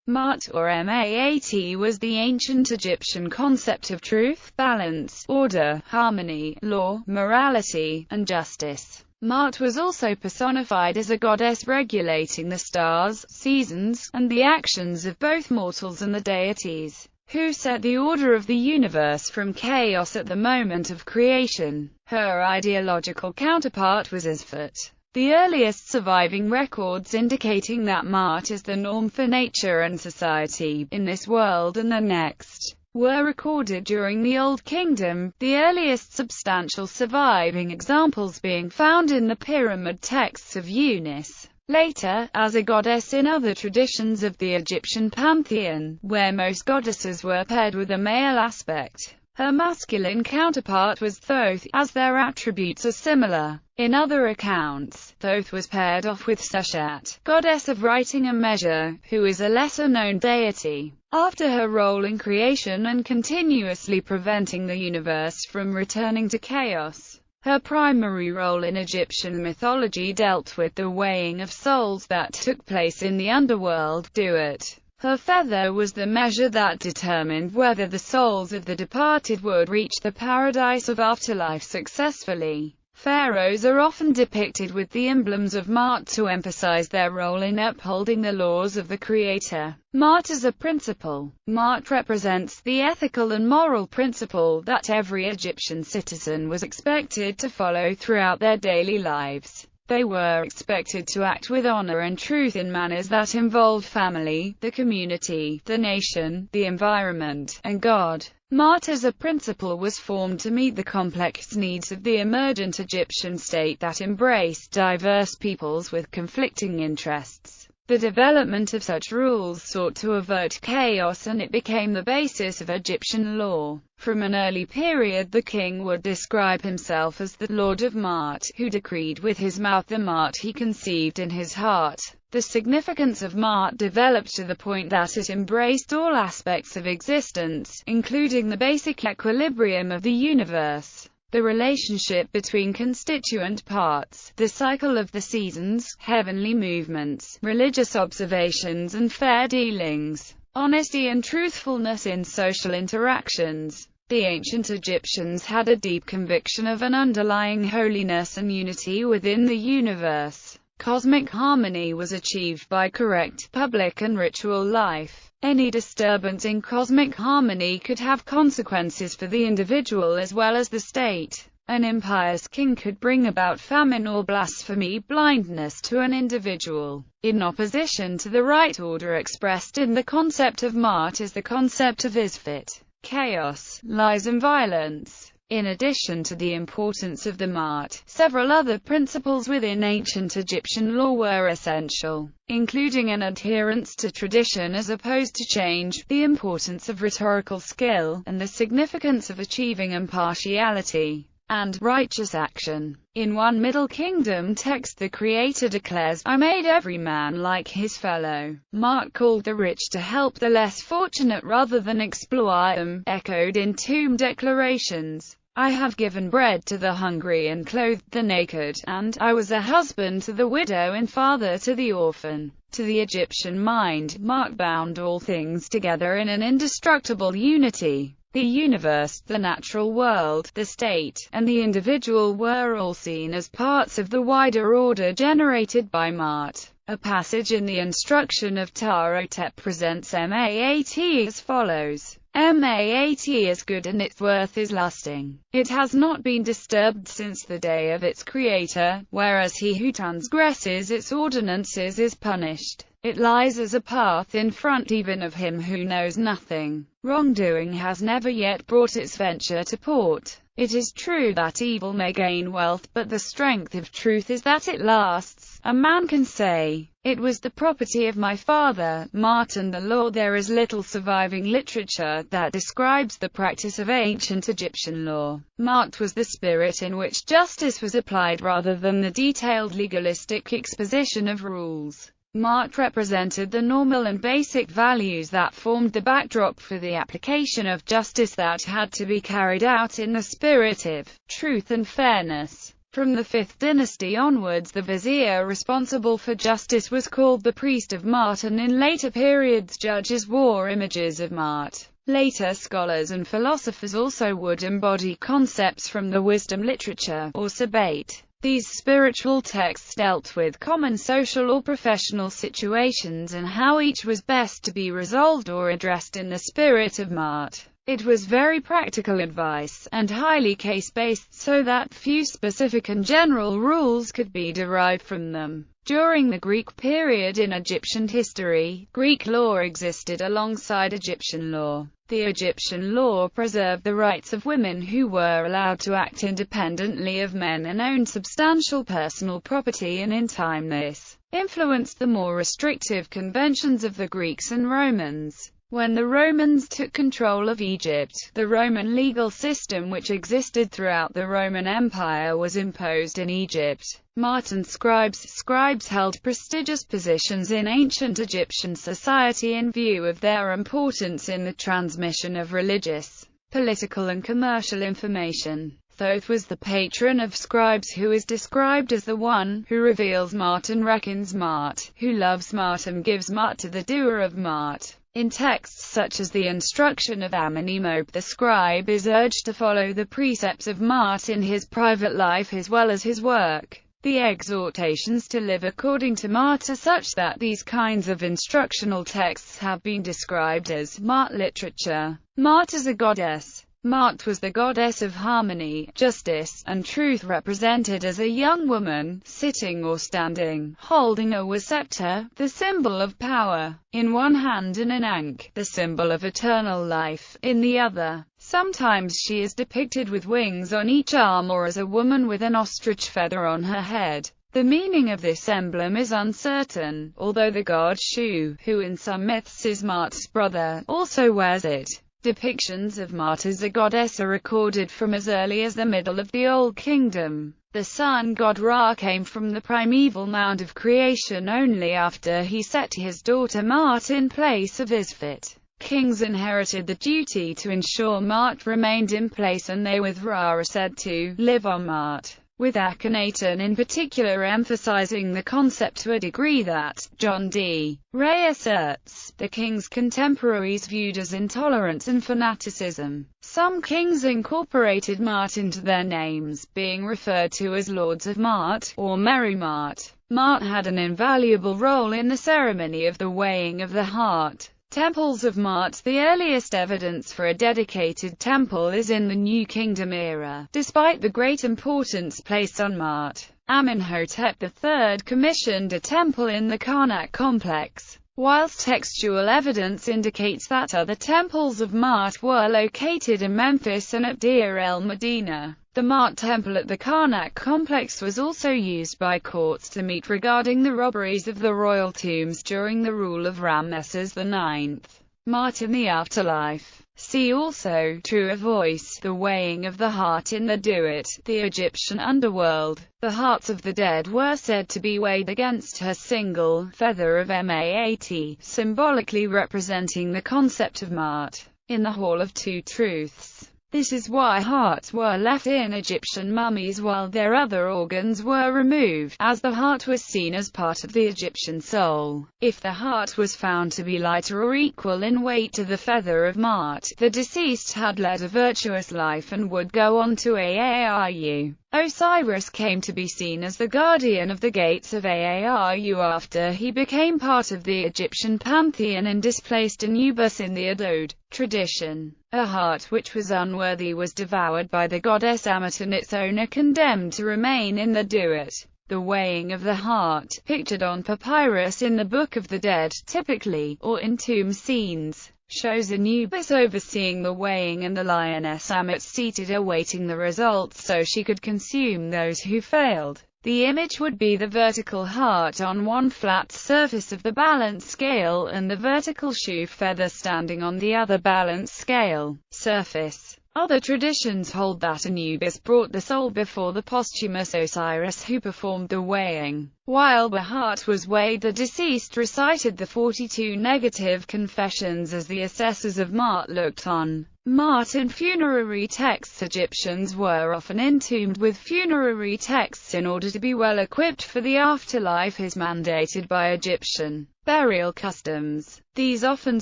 Maat, or Maat, was the ancient Egyptian concept of truth, balance, order, harmony, law, morality, and justice. Maat was also personified as a goddess regulating the stars, seasons, and the actions of both mortals and the deities, who set the order of the universe from chaos at the moment of creation. Her ideological counterpart was Isfet, the earliest surviving records indicating that Maat is the norm for nature and society, in this world and the next, were recorded during the Old Kingdom, the earliest substantial surviving examples being found in the pyramid texts of Unis. Later, as a goddess in other traditions of the Egyptian pantheon, where most goddesses were paired with a male aspect, her masculine counterpart was Thoth, as their attributes are similar. In other accounts, Thoth was paired off with Seshat, goddess of writing and measure, who is a lesser-known deity. After her role in creation and continuously preventing the universe from returning to chaos, her primary role in Egyptian mythology dealt with the weighing of souls that took place in the underworld, Duat. Her feather was the measure that determined whether the souls of the departed would reach the paradise of afterlife successfully. Pharaohs are often depicted with the emblems of Maat to emphasize their role in upholding the laws of the Creator. Maat as a principle. Maat represents the ethical and moral principle that every Egyptian citizen was expected to follow throughout their daily lives. They were expected to act with honor and truth in manners that involved family, the community, the nation, the environment, and God. Maat as a principle was formed to meet the complex needs of the emergent Egyptian state that embraced diverse peoples with conflicting interests. The development of such rules sought to avert chaos, and it became the basis of Egyptian law. From an early period, the king would describe himself as the Lord of Maat, who decreed with his mouth the Maat he conceived in his heart. The significance of Maat developed to the point that it embraced all aspects of existence, including the basic equilibrium of the universe, the relationship between constituent parts, the cycle of the seasons, heavenly movements, religious observations and fair dealings, honesty and truthfulness in social interactions. The ancient Egyptians had a deep conviction of an underlying holiness and unity within the universe. Cosmic harmony was achieved by correct, public and ritual life. Any disturbance in cosmic harmony could have consequences for the individual as well as the state. An impious king could bring about famine or blasphemy, blindness to an individual. In opposition to the right order expressed in the concept of Maat is the concept of Isfet, chaos, lies and violence. In addition to the importance of the Maat, several other principles within ancient Egyptian law were essential, including an adherence to tradition as opposed to change, the importance of rhetorical skill, and the significance of achieving impartiality and righteous action. In one Middle Kingdom text, the Creator declares, "I made every man like his fellow." Maat called the rich to help the less fortunate rather than exploit them, echoed in tomb declarations. "I have given bread to the hungry and clothed the naked, and I was a husband to the widow and father to the orphan." To the Egyptian mind, Maat bound all things together in an indestructible unity. The universe, the natural world, the state, and the individual were all seen as parts of the wider order generated by Maat. A passage in the instruction of Ptah presents Maat as follows. Maat is good and its worth is lasting. It has not been disturbed since the day of its creator, whereas he who transgresses its ordinances is punished. It lies as a path in front even of him who knows nothing. Wrongdoing has never yet brought its venture to port. It is true that evil may gain wealth, but the strength of truth is that it lasts. A man can say, "It was the property of my father." Maat and the law. There is little surviving literature that describes the practice of ancient Egyptian law. Maat was the spirit in which justice was applied rather than the detailed legalistic exposition of rules. Maat represented the normal and basic values that formed the backdrop for the application of justice that had to be carried out in the spirit of truth and fairness. From the 5th dynasty onwards, the vizier responsible for justice was called the priest of Maat, and in later periods judges wore images of Maat. Later scholars and philosophers also would embody concepts from the wisdom literature, or sabbat. These spiritual texts dealt with common social or professional situations and how each was best to be resolved or addressed in the spirit of Maat. It was very practical advice, and highly case-based, so that few specific and general rules could be derived from them. During the Greek period in Egyptian history, Greek law existed alongside Egyptian law. The Egyptian law preserved the rights of women who were allowed to act independently of men and owned substantial personal property, and in time this influenced the more restrictive conventions of the Greeks and Romans. When the Romans took control of Egypt, the Roman legal system which existed throughout the Roman Empire was imposed in Egypt. Maat and scribes held prestigious positions in ancient Egyptian society in view of their importance in the transmission of religious, political and commercial information. Thoth was the patron of scribes, who is described as the one who reveals Maat and reckons Maat, who loves Maat and gives Maat to the doer of Maat. In texts such as the Instruction of Amenemop, the scribe is urged to follow the precepts of Maat in his private life as well as his work. The exhortations to live according to Maat are such that these kinds of instructional texts have been described as Maat literature. Maat as a goddess. Maat was the goddess of harmony, justice, and truth, represented as a young woman, sitting or standing, holding a scepter, the symbol of power, in one hand, and an ankh, the symbol of eternal life, in the other. Sometimes she is depicted with wings on each arm or as a woman with an ostrich feather on her head. The meaning of this emblem is uncertain, although the god Shu, who in some myths is Maat's brother, also wears it. Depictions of Maat as a goddess are recorded from as early as the middle of the Old Kingdom. The sun god Ra came from the primeval mound of creation only after he set his daughter Maat in place of Isfit. Kings inherited the duty to ensure Maat remained in place, and they with Ra are said to live on Maat, with Akhenaten in particular emphasizing the concept to a degree that, John D. Ray asserts, the king's contemporaries viewed as intolerance and fanaticism. Some kings incorporated Maat into their names, being referred to as Lords of Maat, or Merry Maat. Maat had an invaluable role in the ceremony of the weighing of the heart. Temples of Maat. The earliest evidence for a dedicated temple is in the New Kingdom era. Despite the great importance placed on Maat, Amenhotep III commissioned a temple in the Karnak complex, whilst textual evidence indicates that other temples of Maat were located in Memphis and at Deir el-Medina. The Maat temple at the Karnak complex was also used by courts to meet regarding the robberies of the royal tombs during the rule of Ramesses IX. Maat in the afterlife. See also, True of Voice, the weighing of the heart in the Duat, the Egyptian underworld. The hearts of the dead were said to be weighed against her single feather of Maat, symbolically representing the concept of Maat. In the Hall of Two Truths. This is why hearts were left in Egyptian mummies while their other organs were removed, as the heart was seen as part of the Egyptian soul. If the heart was found to be lighter or equal in weight to the feather of Maat, the deceased had led a virtuous life and would go on to Aaryu. Osiris came to be seen as the guardian of the gates of Aaryu after he became part of the Egyptian pantheon and displaced Anubis in the Adode tradition. A heart which was unworthy was devoured by the goddess Ammit, and its owner condemned to remain in the Duat. The weighing of the heart, pictured on papyrus in the Book of the Dead, typically, or in tomb scenes, shows Anubis overseeing the weighing and the lioness Ammit seated awaiting the results so she could consume those who failed. The image would be the vertical heart on one flat surface of the balance scale and the vertical shoe feather standing on the other balance scale surface. Other traditions hold that Anubis brought the soul before the posthumous Osiris who performed the weighing. While the heart was weighed, the deceased recited the 42 negative confessions as the assessors of Maat looked on. Maat and funerary texts. Egyptians were often entombed with funerary texts in order to be well equipped for the afterlife as mandated by Egyptian burial customs. These often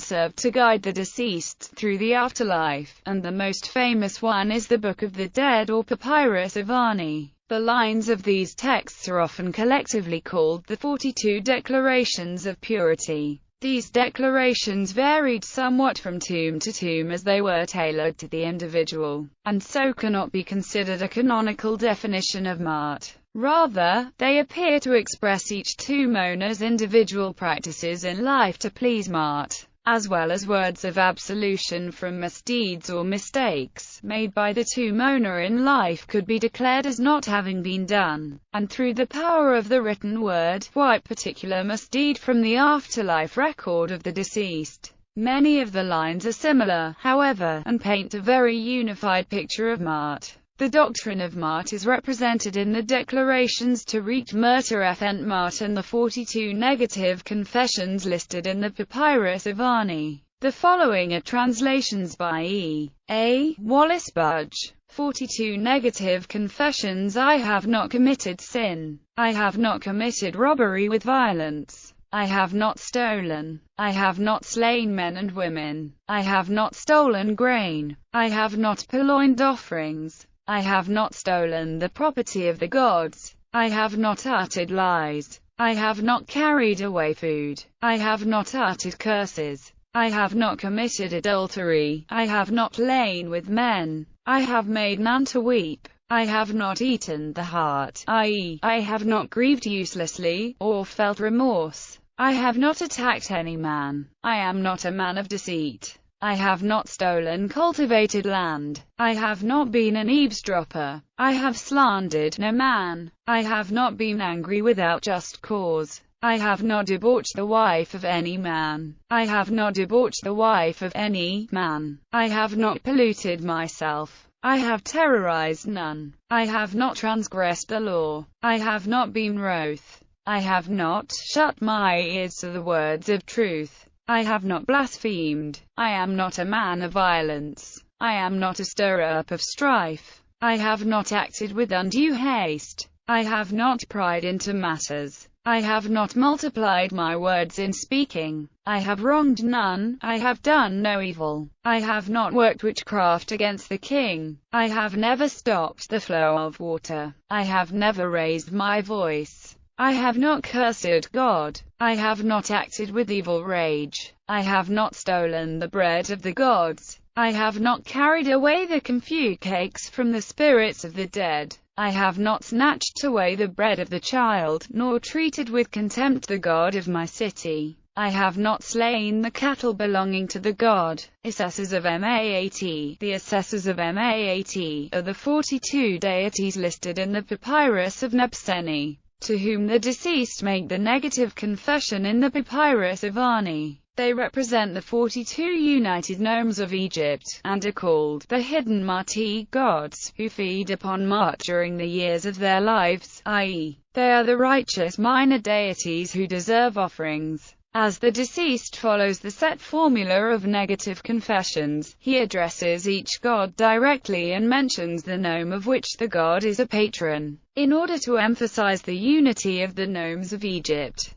served to guide the deceased through the afterlife, and the most famous one is the Book of the Dead or Papyrus of Ani. The lines of these texts are often collectively called the 42 Declarations of Purity. These declarations varied somewhat from tomb to tomb as they were tailored to the individual, and so cannot be considered a canonical definition of Maat. Rather, they appear to express each tomb owner's individual practices in life to please Maat, as well as words of absolution from misdeeds or mistakes made by the tomb owner in life could be declared as not having been done, and through the power of the written word, wipe particular misdeed from the afterlife record of the deceased. Many of the lines are similar, however, and paint a very unified picture of Maat. The doctrine of Maat is represented in the declarations to reach Merta Ethent Maat and the 42 negative confessions listed in the Papyrus of Ani. The following are translations by E. A. Wallace Budge. 42 negative confessions. I have not committed sin. I have not committed robbery with violence. I have not stolen. I have not slain men and women. I have not stolen grain. I have not purloined offerings. I have not stolen the property of the gods. I have not uttered lies. I have not carried away food. I have not uttered curses. I have not committed adultery. I have not lain with men. I have made none to weep. I have not eaten the heart, i.e., I have not grieved uselessly, or felt remorse. I have not attacked any man. I am not a man of deceit. I have not stolen cultivated land. I have not been an eavesdropper. I have slandered no man. I have not been angry without just cause. I have not debauched the wife of any man. I have not debauched the wife of any man. I have not polluted myself. I have terrorized none. I have not transgressed the law. I have not been wroth. I have not shut my ears to the words of truth. I have not blasphemed. I am not a man of violence. I am not a stirrer-up of strife. I have not acted with undue haste. I have not pried into matters. I have not multiplied my words in speaking. I have wronged none. I have done no evil. I have not worked witchcraft against the king. I have never stopped the flow of water. I have never raised my voice. I have not cursed God. I have not acted with evil rage. I have not stolen the bread of the gods. I have not carried away the confused cakes from the spirits of the dead. I have not snatched away the bread of the child, nor treated with contempt the god of my city. I have not slain the cattle belonging to the god. Assessors of Maat. The assessors of Maat are the 42 deities listed in the Papyrus of Nebseni, to whom the deceased make the negative confession in the Papyrus of Ani. They represent the 42 united nomes of Egypt, and are called the hidden Maati gods, who feed upon Maat during the years of their lives, i.e., they are the righteous minor deities who deserve offerings. As the deceased follows the set formula of negative confessions, he addresses each god directly and mentions the nome of which the god is a patron, in order to emphasize the unity of the nomes of Egypt.